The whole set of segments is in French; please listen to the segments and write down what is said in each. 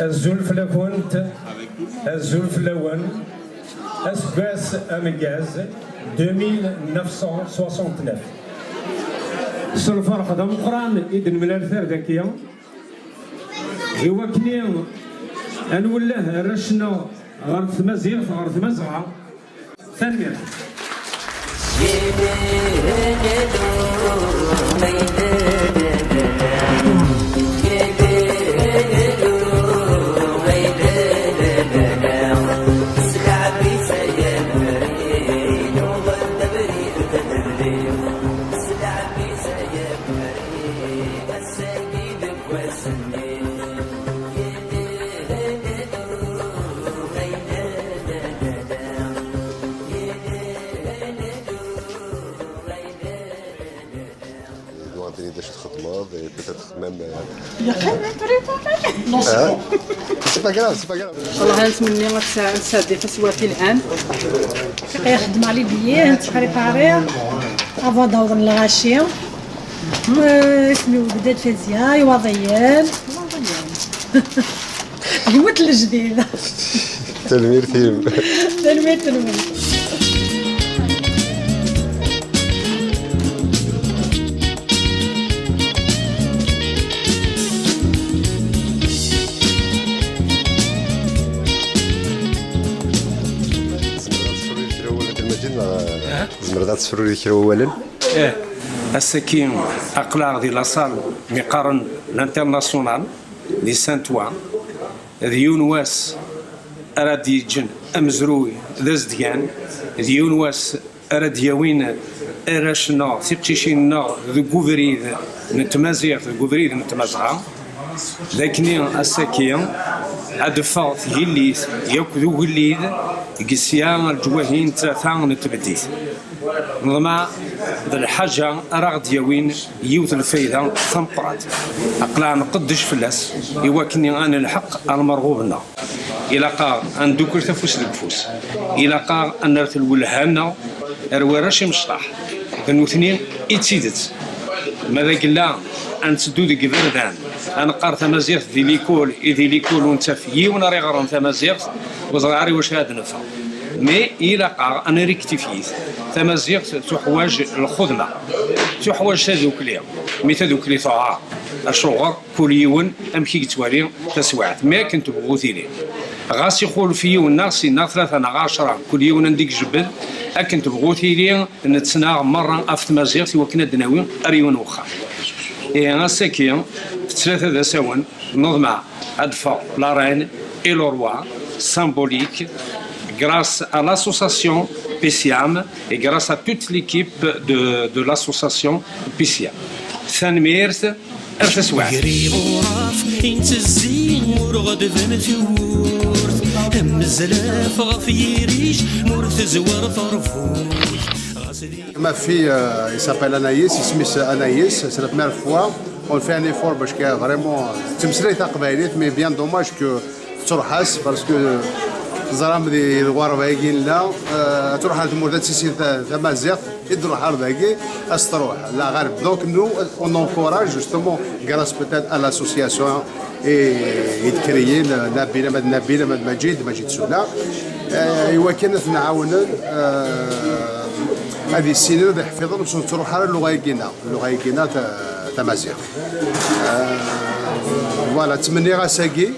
الزلف لافونت الزلف لون اسباس امكاز 2969 الفرح دمقران إذن من الثار ذاكية يوكني أنولاه رشنا غرث مزيغ غرث مزرعة ثانية peut-être même. Non, c'est pas grave, c'est pas grave. والله نتمنى نساعدي في سواتي الان يخدم على البيان تبريباري افون دور الغاشي اسمي بدات فازيا يوضيان يموت الجديد تلمير تيم تلمير زمرات تسفروا لي كرا اولا السكين اقلاع ديال لاصال مقارن الانترناسيونال دي سانتوا ديون واس اراد يجن امزروي دازديان ديون واس اراد يوين اراشنا تيبتيشينا ذو غوفريد نتمازيغ ذو غوفريد نتمازغا لكن السكين ادفا تجليت ياكدو وليد قسيا الجواهين تاثان نتبديت نظما ذا الحاجة راه دياوين يوث الفايدة ثمقرات أقلع نقدش فلاس يواكني أنا الحق المرغوبنا إلا قا أن دوكر تفوس الكفوس إلا قا أن رث الولهانا رواراشي مشطاح ذنوثنين إتسيدت ماذا قلا أن تدو ذي قبردان أنا قار ثمازيغ ذي ليكول إذي ليكول ونتفيي ونري غران ثمازيغ وزغاري واش هاد نفع مي إلا قا أنا ريكتيفيت تمازيغ تحواج الخدمة تحواج تذوك ليها مي تذوك لي طاعة الشغر كل يوم أمشي توالي تسوعت ما كنت بغوثي لي غاسي يقول في يوم ناقصي نا 3 نا 10 كل يوم نديك جبل أكنت بغوثي لي نتسنا مرة أفت مازيغ وكنا دناوي أريون وخا إيه ساكين في 3 ذا ساون نظمع أدفع لا رين إي لو روا symbolique grâce à l'association PCIAM et grâce à toute l'équipe de l'association PCIAM. ثانميرت أرتسوع. Ma fille, il s'appelle Anaïs, c'est Anaïs, c'est la première fois. On fait un effort parce que vraiment, mais bien dommage que تروحاس باسكو زرام دي الغوار باقيين لا تروح هاد المدة تسيسي تمازيغ يدروح على باقي استروح لا غير دونك نو اون انكوراج جوستومون غراس بوتيت ا لاسوسياسيون اي يتكريي نبيله مجيد سولا ايوا كانت نعاونوا هذه السنين اللي حفظوا باش تروح على اللغايكينا تمازيغ فوالا تمني ساكي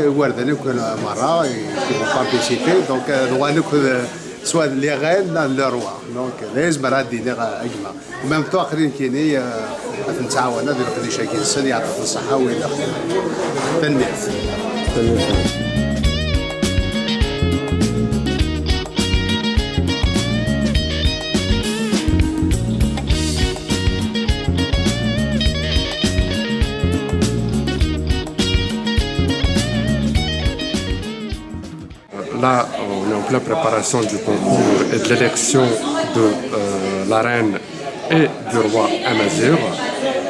وارداني كل مره يكونوا بارتيسيبي دونك نوانك سواء لي غين لا لو روا دونك لازم راه ديني اجمع وميم طو اخرين كيني نتعاونوا ديال خدي شاكين السن يعطيك الصحه ويلا تنميه Là, on est en pleine préparation du concours et de l'élection de la reine et du roi Amazigh.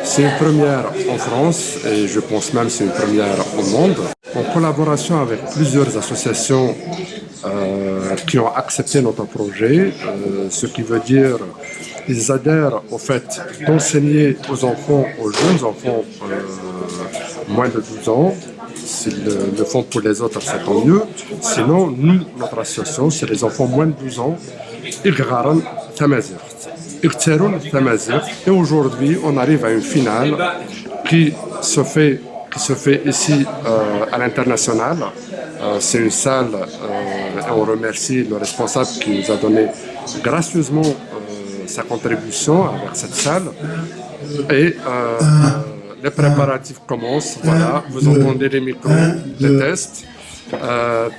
C'est une première en France et je pense même que c'est une première au monde. En collaboration avec plusieurs associations qui ont accepté notre projet, ce qui veut dire qu'ils adhèrent au fait d'enseigner aux enfants, aux jeunes enfants moins de 12 ans. S'ils le font pour les autres, c'est tant mieux. Sinon, nous, notre association, c'est les enfants moins de 12 ans. Irgaran Tamazirt. Irteroun Tamazirt. Et aujourd'hui, on arrive à une finale qui se fait ici à l'international. C'est une salle, et on remercie le responsable qui nous a donné gracieusement sa contribution avec cette salle. Et les préparatifs commencent, voilà, vous entendez les micros, les tests.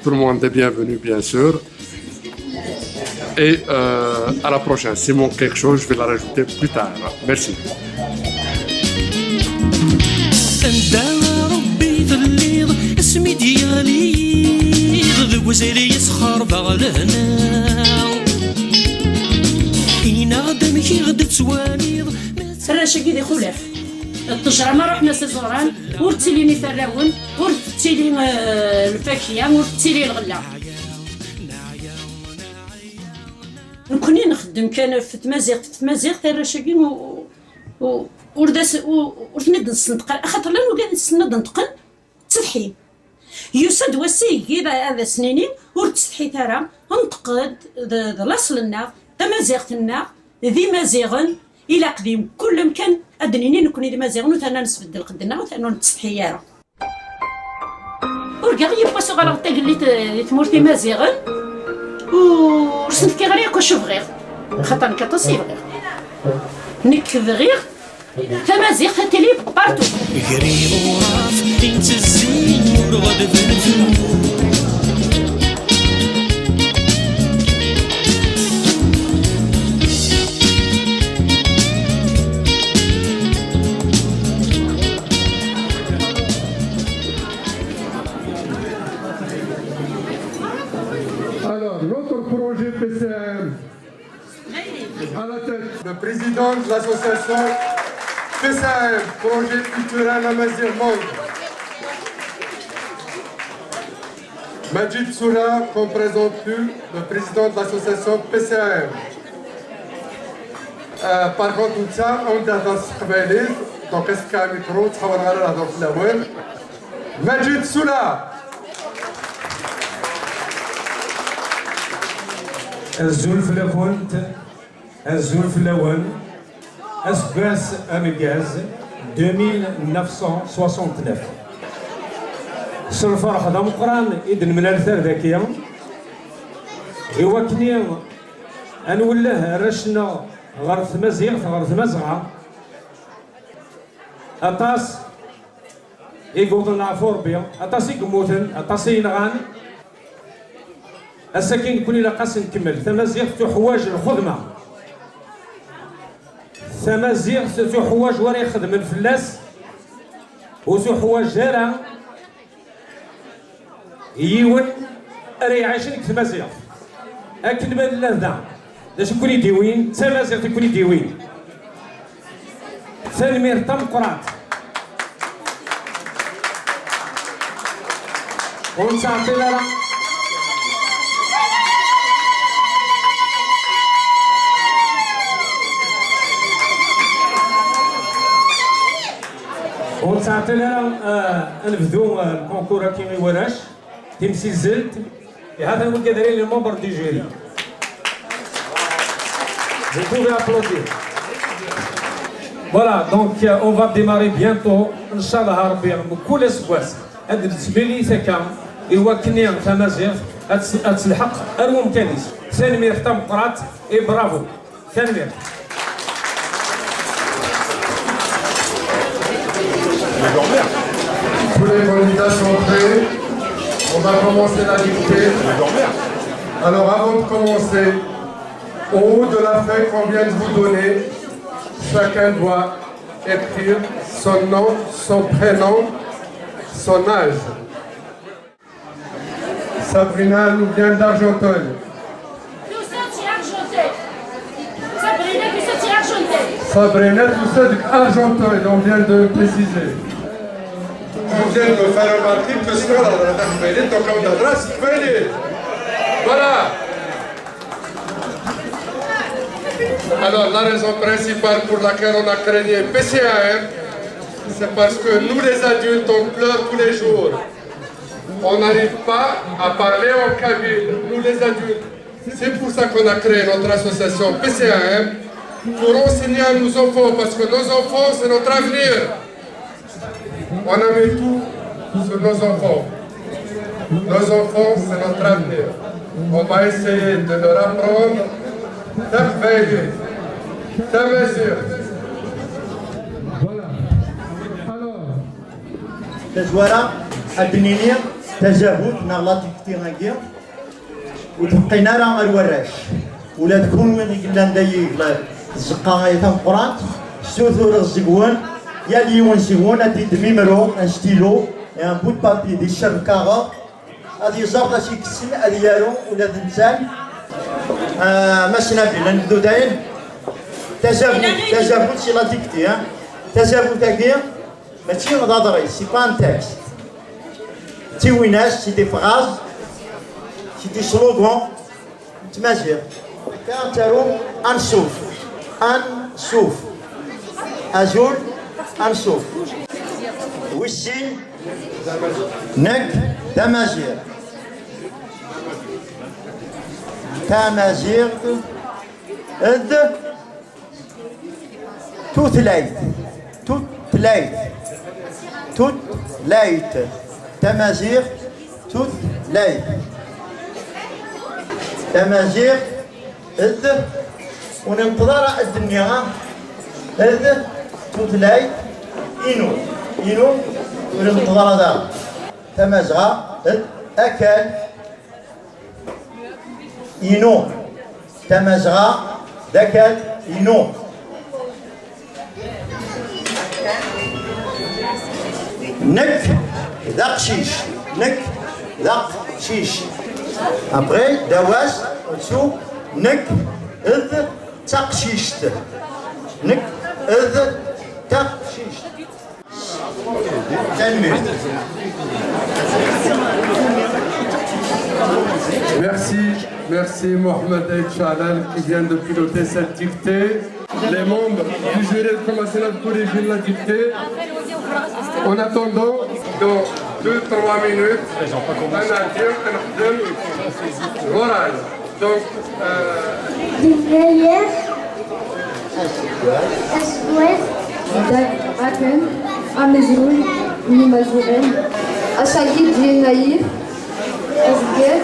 Tout le monde est bienvenu, bien sûr. Et à la prochaine. S'il manque quelque chose, je vais la rajouter plus tard. Merci. اسمي ديالي ذو وزيري يسخر بغلنا إينا دمكي غد توانيض الرشاقي دي خلاف الطجرة ما رحنا سيزوران ورتليني ثراون ورتلي الفاكهة ورتلي الغلة نكوني نخدم كان في تمازيغ الرشاقي وردناد نسنتقل خاطر لانو كان نسند نتقن تضحي يسد وسيكي هذا سنينين ورتستحي ترى نتقد لاصلنا تمازيغتنا ذي مازيغن الى قديم كل مكان ادنيني نكوني ذي مازيغن وثانا نسبدل قدنا وثانا نتستحي يارا ورقا غير باسو غلطي اللي تمورتي مازيغن ورسنت كي غير كوشوف غير خاطر كتصيب غير نكذ غير تمازيغ تلي بارتو قريب وراف انت الزين ورغد بالفنون Alors, notre projet PCM, à la tête, le président de l'association PCM, projet culturel Amazir Monde. Majid Soura, qu'on présente plus, le président de l'association PCM. Par contre, tout ça, on a dans ce cabane, donc est-ce qu'il y a un micro, tu vas voir là dans la web. Majid Soura. الزول فلافونت الزول فلاون اسباس اميغاز 2969 سلفرح دا مقران إذن من الثار ذاكية إواكني أنوله رشنا غرث مزيغ غرث مزغة أطاس يقوضن عفور بيا أطاس يقموتن أطاس ينغان السكين كوني لاقاس نكمل ثمازيغ تحواج الخدمة ثمازيغ تحواج ورا يخدم الفلاس وتحواج جارة يون راه يعيشنك ثمازيغ أكن بان لذا باش يكوني ديوين ثمازيغ تكوني ديوين ثالمير تم قرات ونساعتي لها ونساعتي لها نبدو الكونكور كيما يوراش تمثيل زلت هذا هو كدرين لي ممبر دي جيري Vous pouvez applaudir. Voilà, donc on va démarrer bientôt. Inch'Allah Rabbi بكل اسبواس. هاد الزميلي ثكا يوكني تمازيغ تلحق اروم كنيس. ثاني مير تم قرات اي برافو. ثاني مير. Tous les candidats sont prêts. On va commencer la dictée. Alors avant de commencer, au haut de la feuille qu'on vient de vous donner, chacun doit écrire son nom, son prénom, son âge. Sabrina nous vient d'Argenteuil. Sabrina, tout ça d'Argenteuil, on vient de préciser. On vient de faire remarquer que ce là donc on adresse voilà. Alors la raison principale pour laquelle on a créé PCAM, c'est parce que nous les adultes, on pleure tous les jours. On n'arrive pas à parler en kabyle, nous les adultes. C'est pour ça qu'on a créé notre association PCAM, pour enseigner à nos enfants, parce que nos enfants, c'est notre avenir. On a mis tout sur nos enfants. Nos enfants, c'est notre avenir. On va essayer de leur apprendre d'apprendre, de mesure. Voilà. Alors. تزوارا الدنينية تزاهد نغلط كتير وتبقينا راه الوراش ولا تكون من قلنا ندايق الزقا غاية القران سوثور الزقوان يا ليون سيوون هادي دميمرو ان ستيلو ان بوت بابي دي الشركاغا هادي زرطة شي كسن هادي يارو ولا تنسان ماشي نبي نبدو داين تزاهد شي لا ديكتي تزاهد تاكي ماشي غضاضري سي با ان تكست تيويناش سي دي فراز سي دي سلوغون تمازيغ كانتارو انسوف انسوف ازول انسوف ويسين نك تمازيغ تمازيغ اذ توثلايت توثلايت توثلايت تمازيغ توثلايت تمازيغ اذ وننتظر الدنيا اذ توثلايت إنو وننتظر هذا تمازغا اذ أكل إنو تمازغا ذكل إنو نك ذاق شيش نك ذاق شيش après دواس وشو نك اذ تقشيشت نك اذ تقشيشت تنمير Merci Mohamed El Chalal qui vient de piloter cette dictée. Les membres du jury de commission de corriger la dictée. En attendant, dans 2-3 minutes, on a dire un oral. Donc, أكن أمزرون نمزرون أساجد لنايف أزجر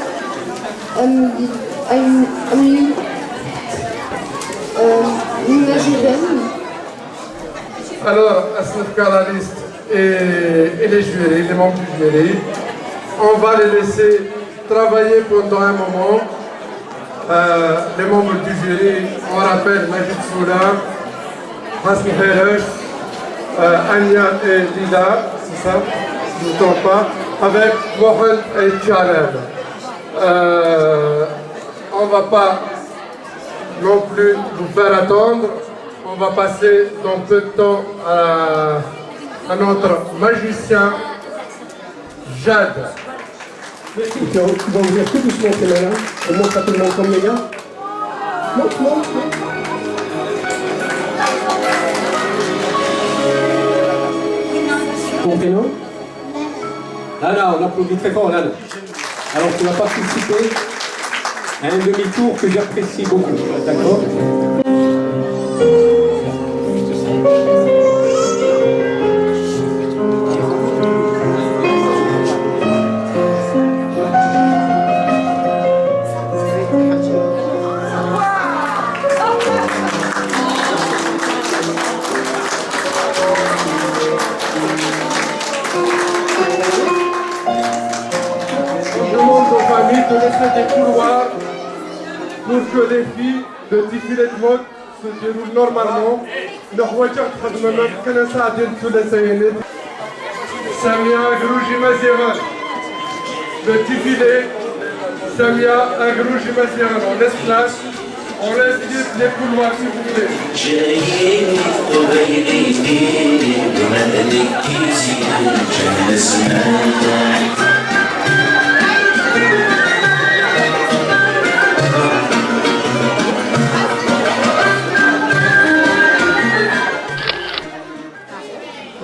alors, Asnafka, la liste et les jurés, les membres du jury, on va les laisser travailler pendant un moment. Les membres du jury, on rappelle Majid Soula, Hasmi Heresh, Anya et Lila, c'est ça, je ne me trompe pas, avec Mohamed El Chalal. On ne va pas non plus vous faire attendre. On va passer dans peu de temps à notre magicien Jade. Tu vas ouvrir tout doucement tes mains là. On montre à tout le monde comme les gars. Montre. Ton prénom? Lana, on applaudit très fort Lana. Alors tu vas participer à un demi-tour que j'apprécie beaucoup, d'accord? De laisser des couloirs pour que les filles de défilé de mode se déroulent normalement. Samia Agrouji Maziran. Le défilé, Samia Agrouji Maziran. On laisse place, on laisse libre les couloirs s'il vous plaît.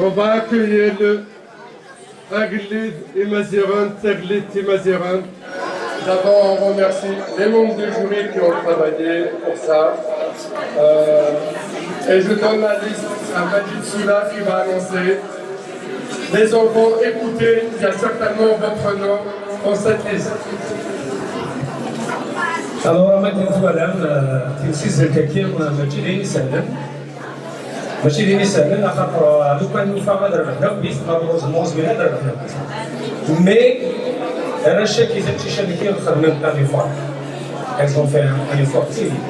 On va accueillir Aglid et Maziran, Taglit et Maziran. D'abord, on remercie les membres du jury qui ont travaillé pour ça. Et je donne la liste à Majid Soula qui va annoncer. Les enfants, écoutez, il y a certainement votre nom dans cette liste. Alors, ما كنت الان تنسيز الكثير ماشي لي سهلا ماشي لي سهلا خاطر لو كان نفهم هذا الرحله بيس مالوروزمون زوين هذا الرحله مي انا شاكي زاد شي شركه خدمت ان ايفور elles ont fait un effort très vite.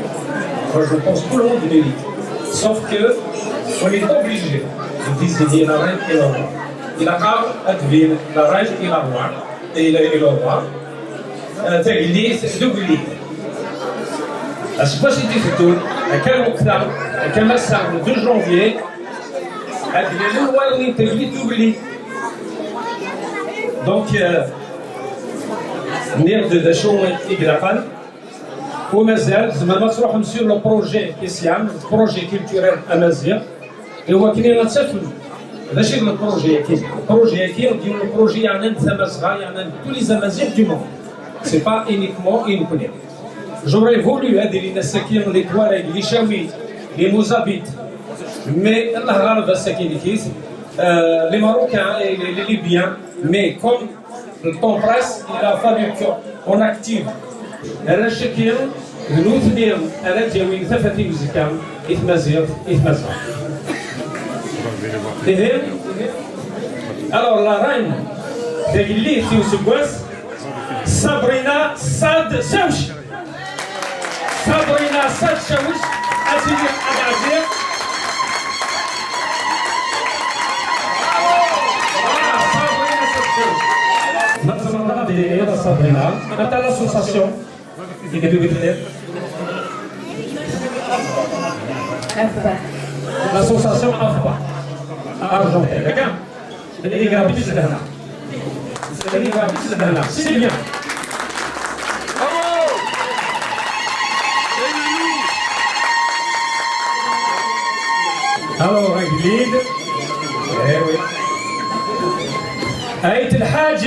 Moi, je pense que tout le monde mérite. Sauf que on est obligé de désigner la reine et le roi. Il a qu'à deviner la reine et la roi et le roi. تغليث دوغلي باش يديفدون كان وقتها كما الساعه 2 جونفي هاد الاول تغليث دوغلي دونك نير شو يقلقن ومازال زعما ما تروحوا سور لو بروجي سبيسيال بروجي كولتوريل امازيغ هو كاين غتسافر ماشي لو بروجي كاين ديال البروجي يعني تمازغا يعني tous les Amazighs du monde. C'est pas uniquement une couleur. J'aurais voulu aider les Nassakirs, les Touaregs, les Chaouis, les Mozabites, mais les Marocains et les Libyens. Mais comme le temps presse, il a fallu qu'on active. الرشاكير nous tenir à la diawine ثفتي وزكام إثمازير. Alors la reine de l'île Théosugouas, Sabrina Sad Chawch. Sabrina Sad Chawch, Azir Adazir. Sabrina Sad Chawch. Maintenant, de Sabrina, quant à l'association qui est de l'association AFPA, Argentine. Regarde, les gars, c'est bien. Alors, Aglid, Aït el-Hajj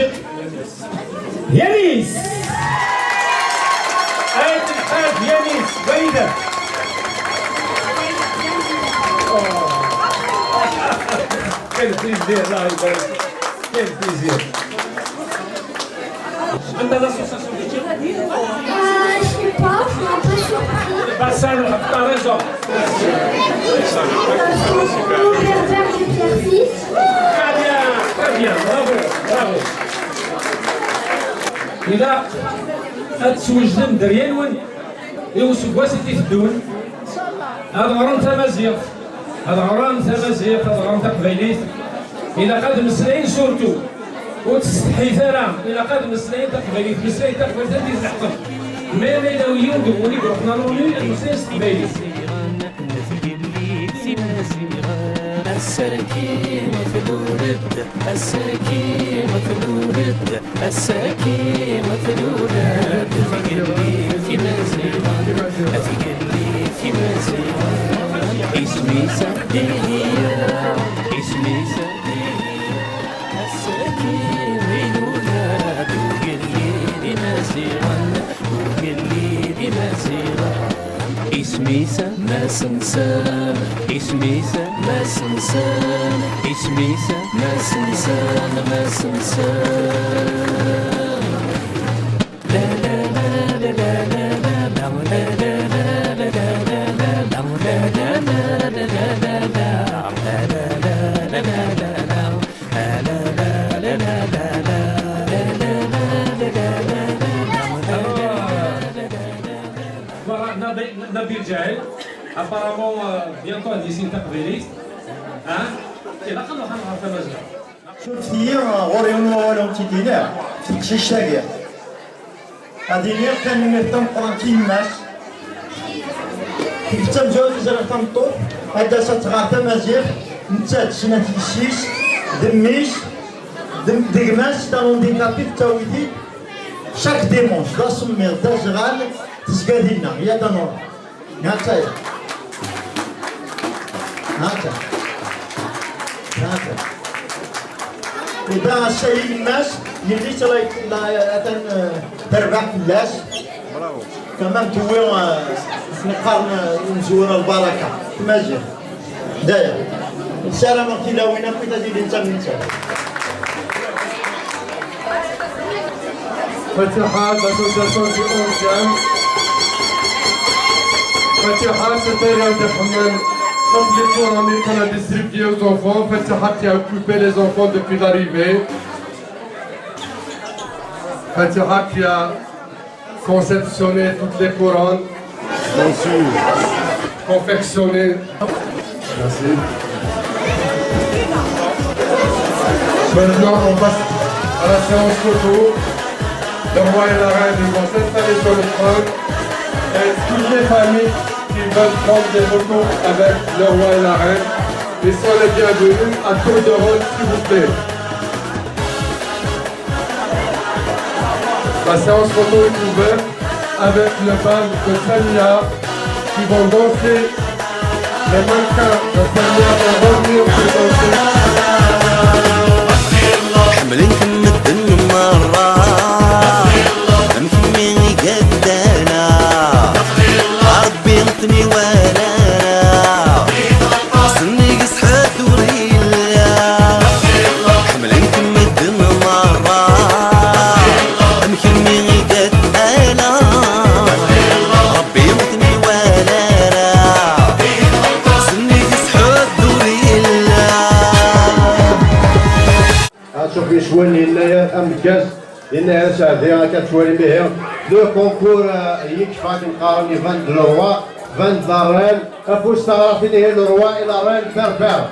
Yanis. Aït el-Hajj Yanis, Baïda. Quel plaisir, là, quel plaisir. أنت l'association de tir? Je sais pas, je suis un peu surpris. Bah ça, t'as raison. Berbère du Pierre-Fils. Très bien, bravo, bravo. إذا تسوجدن دريان يوسف واسيتي تدون هذا غرام تمازيغ هذا غرام تمازيغ هذا غرام تقبيليت إذا قاد مسلين سورتو وتستحي ثرام إذا قاد مسلين تقبيليت مسلين تقبيليت هذه تحكم ما ميداويون دوني بروحنا نولي المسلين تقبيليت السكين في الورد السكين في الورد السكين في الورد أثقلي في مزيغان أثقلي في مزيغان اسمي سعدية اسمي سعدية السكين في الورد وقلي بمزيغان وقلي بمزيغان اسمي سما سنسان اسمي سما سنسان اسمي سما سنسان ما سنسان لا لا لا لا لا لا لا لا لا Nabil Jaël, apparemment bientôt à d'ici تقبيليت ها كي لقى له خمسة تمازيغ شوف هي غوريون ولا تيدينا تكشيش تاعي هذه اللي كان نهتم قرانتين ماس كنت مجوز زرع تمطور هذا ستغار تمازيغ نتا سنة السيس دميش دقماس تالون دي كابيت تاويدي شاك ديمونش دا سمير دا جغال تسقادينا يا دانور هاتا هاتا هاتا ودا السيد الناس يلي تربح الناس كمان توي نقارن نزور البركه مازال داير السلام عليكم وين كنت تزيد انت من Fatiha, l'association du 11e. Fatiha, c'était Abdelhamid. Comme les cours américains a distribué aux enfants, Fatiha qui a occupé les enfants depuis l'arrivée. Fatiha qui a conceptionné toutes les couronnes, conçu, confectionné. Merci. Maintenant, on passe à la séance photo. Le roi et la reine ils vont s'installer sur le trône et toutes les familles qui veulent prendre des photos avec le roi et la reine, ils sont les bienvenus à tour de rôle s'il vous plaît. La séance photo est ouverte avec le bal de Samia qui vont danser. Les mannequins de Samia vont revenir pour danser. Le concours le roi, 20 la reine, le roi et la reine berbère.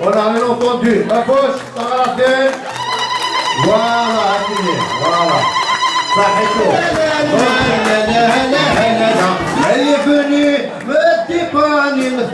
On a rien entendu. Voilà, voilà. Elle est venue me dépanner, me